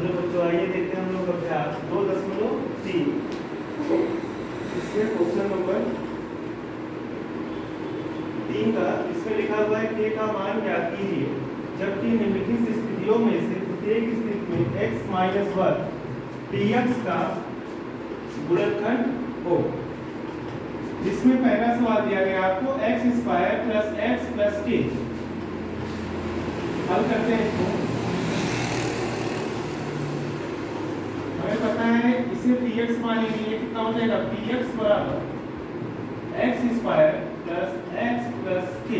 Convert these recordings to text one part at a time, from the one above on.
चलो बच्चों आइए देखते हैं हम लोग अभ्यास 2.3। इसमें क्वेश्चन नंबर 3 का इसमें लिखा हुआ है k का मान ज्ञात कीजिए जबकि निम्नलिखित स्थितियों में से प्रत्येक स्थिति में x माइनस 1 dx का गुणनखंड हो। जिसमें पहला सवाल दिया गया आपको x square plus x plus k। हल करते हैं इसको। हमें पता है इसे px मान लीजिए, कितना हो जाएगा px बराबर x square plus x plus k।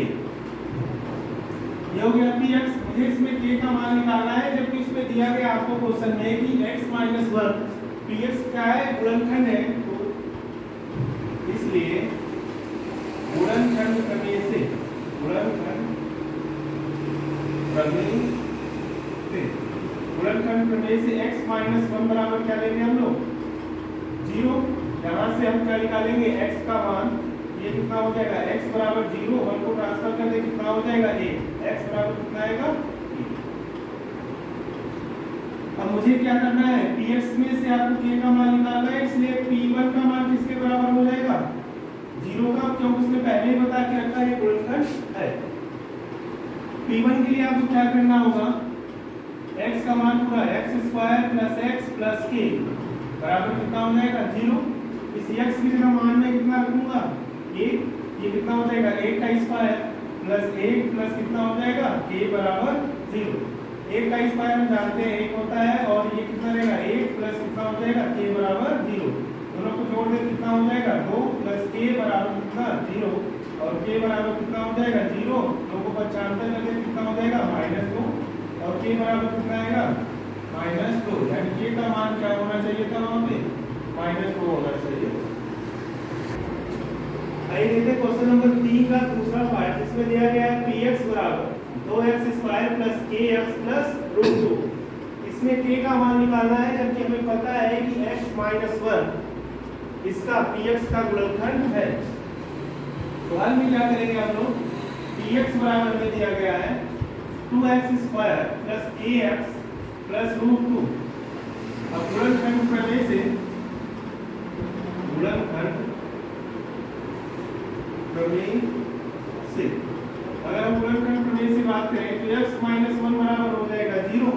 ये हो गया px। मुझे इसमें k का मान निकालना है जबकि इसमें दिया गया आपको क्वेश्चन में कि x माइनस 1 px क्या है, गुणनखंड है। तो इसलिए गुणनखंड प्रमेय से गुणनखंड प्रमेय से x माइनस 1 बराबर क्या लेंगे हम लोग 0। यहाँ से हम क्या निकालेंगे x का मान, ये कितना हो जाएगा x बराबर 0। 1 को ट्रांसफर कर दे कितना हो जाएगा a। x बराबर कितना आएगा। अब मुझे क्या करना है, px में से आपको k का मान निकालना है, इसलिए p1 का मान किसके बराबर हो जाएगा 0 का, क्योंकि उसने पहले ही बता के रखा है गुणनखंड है। p1 के लिए आपको क्या करना होगा, x का मान पूरा x square plus x plus k बराबर कितना हो जाएगा 0। इस x की जगह मान में कितना रखूंगा 1, ये कितना हो जाएगा 1 का स्क्वायर प्लस 1 प्लस कितना हो जाएगा k बराबर 0। 1 का स्क्वायर हम जानते हैं 1 होता है, और ये कितना रहेगा 1 प्लस कितना हो जाएगा k बराबर 0। दोनों को जोड़ दे कितना हो जाएगा 2 प्लस k बराबर कितना 0, और k बराबर कितना हो जाएगा 0। 2 को 95 में दे कितना हो जाएगा -2, और k बराबर कितना आएगा -2। यानी k का मान क्या होना चाहिए था वहां पे -2 होना चाहिए। आइए देखते हैं क्वेश्चन नंबर 3 का दूसरा पार्ट, जिसमें दिया गया है px बराबर 2x square plus kx plus √2। इसमें k का मान निकालना है जबकि हमें पता है कि x माइनस 1 इसका px का गुणनखंड है। तो हल में क्या करेंगे हम लोग, px बराबर में दिया गया है 2x square plus kx plus √2। अब गुणनखंड प्रमेय से अगर हम गुणनखंड प्रमेय से बात करें तो x माइनस 1 बराबर हो जाएगा 0,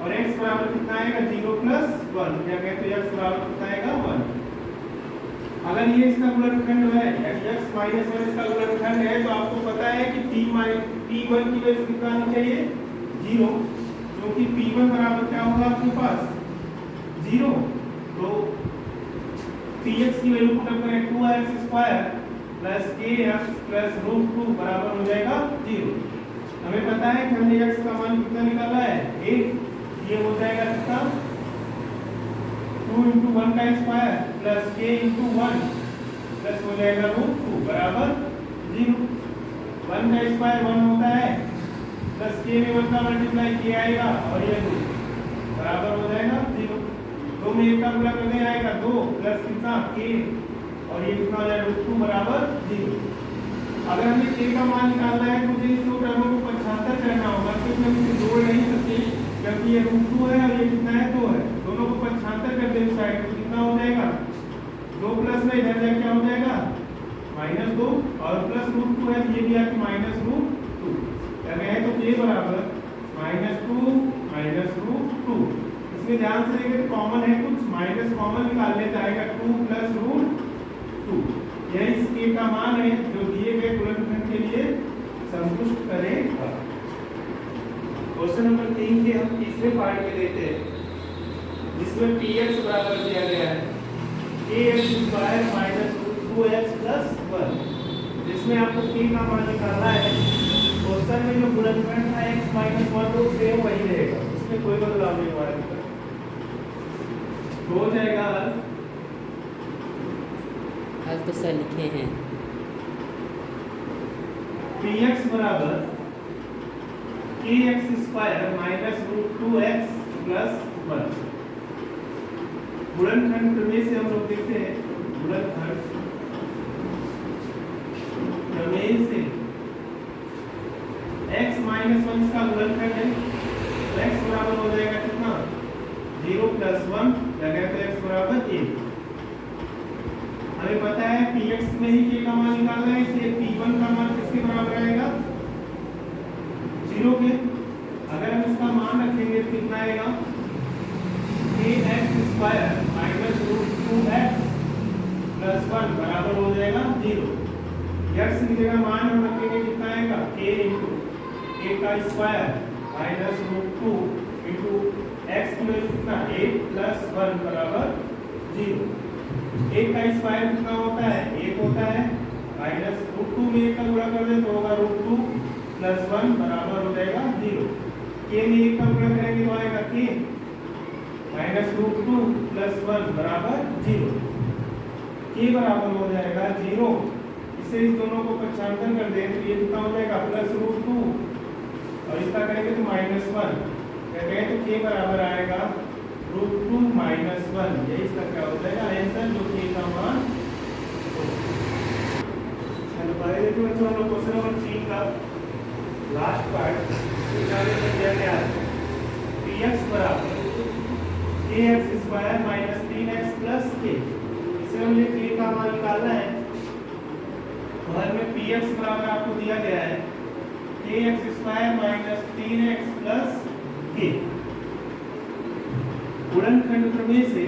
और x बराबर कितना आएगा 0 प्लस 1। क्या कहते हैं x बराबर कितना आएगा 1। अगर ये इसका गुणनखंड है, यानी x माइनस 1 इसका गुणनखंड है, तो आपको पता है कि p1 की वैल्यू कितना आनी चाहिए 0, क्योंकि p1 बराबर क्या होगा आपके पास 0। तो px की वैल्यू पुट अप करें 2x square plus kx plus √2 बराबर हो जाएगा 0। हमें पता है कि हमने x का मान कितना निकाला है 1। ये हो जाएगा कितना 2 × 1 का स्क्वायर प्लस k × 1 प्लस हो जाएगा √2 बराबर 0। 1 का स्क्वायर 1 होता है, प्लस k में 1 का मल्टीप्लाई किया आएगा, और ये 2 बराबर हो जाएगा 0। 2 में 1 का गुणा करने आएगा 2 प्लस कितना k, और ये कितना हो जाएगा √2 बराबर 0। अगर हमें k का मान निकालना है तो मुझे इस दो टर्मों को 75 करना होगा, क्योंकि हम इसे जोड़ नहीं सकते, क्योंकि ये √2 है और ये कितना है 2 है। दोनों को 75 कर दें साइड तो कितना हो जाएगा 2 प्लस में इधर जाके क्या हो जाएगा -2, और प्लस √2 है ये भी आपकी -√2। क्या गया है तो k बराबर -2 -√2। इसमें ध्यान से देखिए तो कॉमन है, कुछ माइनस कॉमन निकाल लेते आएगा 2 प्लस √2। यह इस k का मान है जो दिए गए गुणनखंड के लिए संतुष्ट करेगा। क्वेश्चन नंबर 3 के हम तीसरे पार्ट में लेते हैं, जिसमें px बराबर दिया गया है kx square minus 2x plus 1। जिसमें आपको k का मान निकालना है। क्वेश्चन में जो गुणनखंड था x माइनस 1 तो सेम वही रहेगा, इसमें कोई बदलाव नहीं हुआ है। हो जाएगा आज तो सर लिखे हैं px बराबर kx square minus √2x plus 1। गुणनखंड प्रमेय से हम लोग देखते हैं, गुणनखंड प्रमेय से x माइनस 1 इसका गुणनखंड है, तो x बराबर हो जाएगा कितना 0 प्लस 1 लगे तो x बराबर 1। हमें पता है px में ही k का मान निकालना है, इसलिए p1 का मान किसके बराबर आएगा 0 के। अगर हम इसका मान रखेंगे तो कितना आएगा kx square minus root 2x plus 1 बराबर हो जाएगा 0। x की जगह मान हम रखेंगे कितना आएगा k इंटू a का square minus root 2 into x की वैल्यू कितना 8 प्लस 1 बराबर 0। 1 का स्क्वायर कितना होता है 1 होता है, माइनस रूट 2 में 1 का गुणा कर दे तो होगा रूट 2 प्लस 1 बराबर हो जाएगा 0। k में 1 का गुणा करेंगे तो आएगा k माइनस रूट 2 प्लस 1 बराबर 0। k बराबर हो जाएगा 0। इसे इस दोनों को पक्षांतर कर दें तो ये कितना हो जाएगा प्लस रूट 2 और इसका करेंगे तो माइनस 1। कहते हैं तो k बराबर आएगा रूट 2 माइनस 1। यही इसका क्या हो जाएगा आंसर, जो k का मान। चलो पहले देखो बच्चों हम लोग क्वेश्चन नंबर 3 का लास्ट पार्ट निकालने में दिया गया है px बराबर kx square minus 3x plus k। इसे हमें k का मान निकालना है। तो हर में px बराबर आपको दिया गया है kx square minus 3x plus k। गुणनखंड प्रमेय से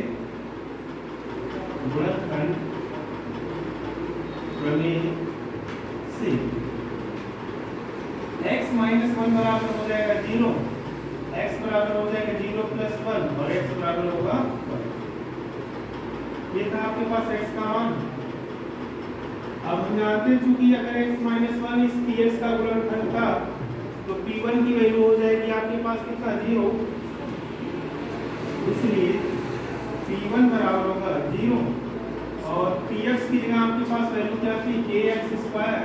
x माइनस 1 बराबर हो जाएगा 0, x बराबर हो जाएगा 0 प्लस 1 और x बराबर होगा 1। ये था आपके पास x का मान। अब हम जानते हैं चूंकि अगर x माइनस 1 इस px का गुणनखंड था तो p1 की वैल्यू हो जाएगी आपके पास कितना 0, इसलिए p1 बराबर होगा 0 और px की जगह आपके पास वैल्यू क्या थी kx square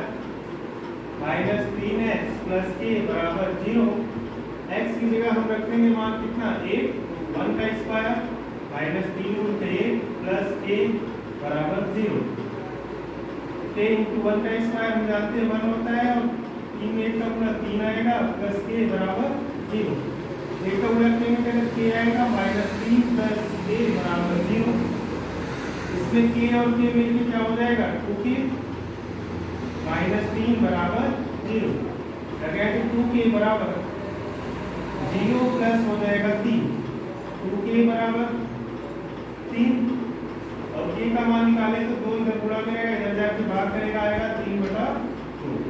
minus 3x plus k बराबर 0। x की जगह हम रखेंगे मान कितना 1, 1 का स्क्वायर माइनस 3 गुणित 1 प्लस k बराबर 0। k इंटू 1 का स्क्वायर हम जानते हैं 1 होता है और 3 में 1 का गुणा 3 आएगा प्लस k बराबर 0। एक का गुणा करेंगे तो k आएगा माइनस 3 प्लस k बराबर 0। इसमें k और k मिलके क्या हो जाएगा 2k माइनस 3 बराबर 0। लगा कि 2k बराबर 0 प्लस हो जाएगा 3, 2k बराबर 3 और k का मान निकाले तो 2 इधर गुणा करेगा, इधर जाके भाग करेगा आएगा 3/2।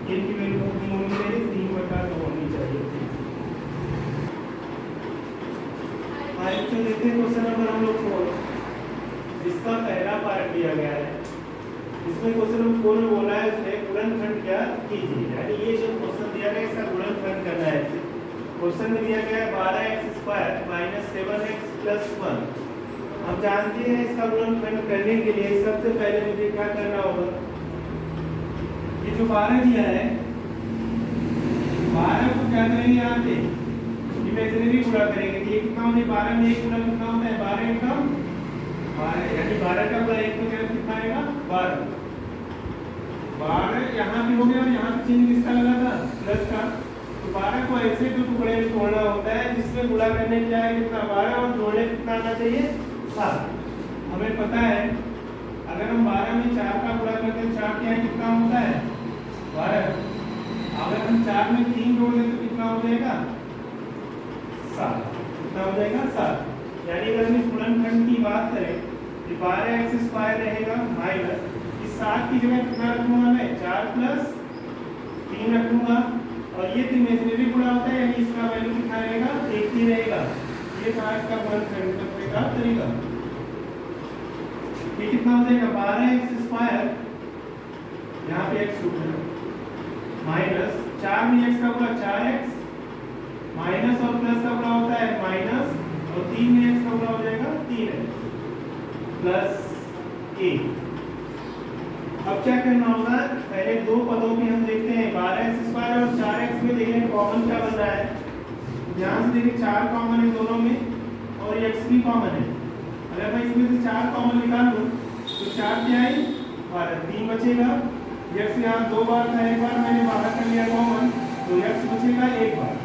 k की वैल्यू कितनी होनी चाहिए 3/2 होनी चाहिए। तो देखते हैं क्वेश्चन नंबर हम लोग 4 जिसका पहला पार्ट दिया गया है। इसमें क्वेश्चन नंबर 4 में बोला है उसने गुणनखंड क्या कीजिए, यानी ये जो क्वेश्चन दिया गया है इसका गुणनखंड करना है। क्वेश्चन में दिया गया है 12x square minus 7x plus 1। हम जानते हैं इसका गुणनखंड करने के लिए सबसे पहले मुझे क्या करना होगा, ये जो 12 दिया है 12 को क्या करेंगे यहाँ पे इमेजिनरी गुणा करेंगे। ये कितना होने 12 में 1 गुणा कितना होता है 12 एकम 12, यानी 12 का गुणा 1 में कितना आएगा 12। 12 यहाँ भी हो गया और यहाँ पे चिन्ह किसका लगा था प्लस का। तो 12 को ऐसे दो टुकड़े में तोड़ना होता है जिसमें गुणा करने के लिए कितना 12 और जोड़ने कितना आना चाहिए 7। हमें पता है अगर हम 12 में 4 का गुणा करते हैं 4 क्या कितना होता है 12। अगर हम 4 में 3 जोड़ दें तो कितना हो जाएगा 7। कितना हो जाएगा 7। यानी अगर हम इस गुणनखंड की बात करें तो 12x स्क्वायर रहेगा माइनस इस 7 की जगह कितना रखूंगा मैं 4 प्लस 3 रखूंगा और ये तो इमेजिनरी गुणा होता है यानी इसका वैल्यू कितना रहेगा 1 ही रहेगा। ये था इसका गुणनखंड करने का तरीका। ये कितना हो जाएगा 12x स्क्वायर यहाँ पे x छूट है माइनस 4 में x का गुणा 4x माइनस और प्लस का गुणा होता है माइनस और 3 में x का गुणा हो जाएगा 3x प्लस a। अब क्या करना होगा पहले दो पदों में हम देखते हैं 12x स्क्वायर और 4x में देखें कॉमन क्या बन रहा है। ध्यान से देखिए 4 कॉमन है दोनों में और x भी कॉमन है। अगर मैं इसमें से 4 कॉमन निकाल लूं तो 4 क्या है 12, 3 बचेगा। x यहाँ 2 बार था, एक बार मैंने बाहर कर लिया कॉमन तो x बचेगा 1 बार,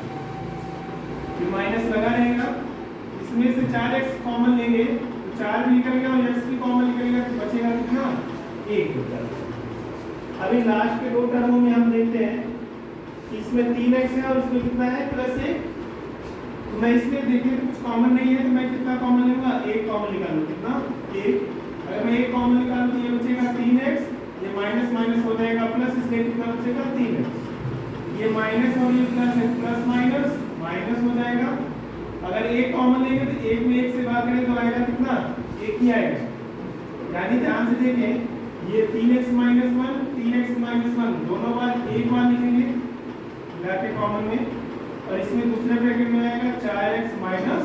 फिर माइनस लगा रहेगा। इसमें से 4x कॉमन लेंगे तो 4 भी निकल गया और x भी कॉमन निकल गया तो बचेगा कितना 1 बचा। अभी लास्ट के दो टर्मों में हम देखते हैं कि इसमें 3x है और इसमें कितना है +1। तो मैं इसमें देखिए कुछ कॉमन नहीं है तो मैं कितना कॉमन लूंगा 1 कॉमन निकालूं कितना 1। अगर मैं 1 कॉमन निकालूं तो ये बचेगा 3x, ये माइनस माइनस हो जाएगा प्लस, इसलिए कितना बचेगा 3x। ये माइनस और ये प्लस है प्लस माइनस माइनस हो जाएगा। अगर 1 कॉमन लेंगे तो 1 में 1 से भाग करें तो आएगा कितना 1 ही आएगा। यानी ध्यान से देखें ये 3x - 1 3x - 1 दोनों बार एक बार लिखेंगे मिला के कॉमन में, और इसमें दूसरे ब्रैकेट में आएगा 4x - 1।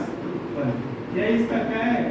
यह इसका क्या है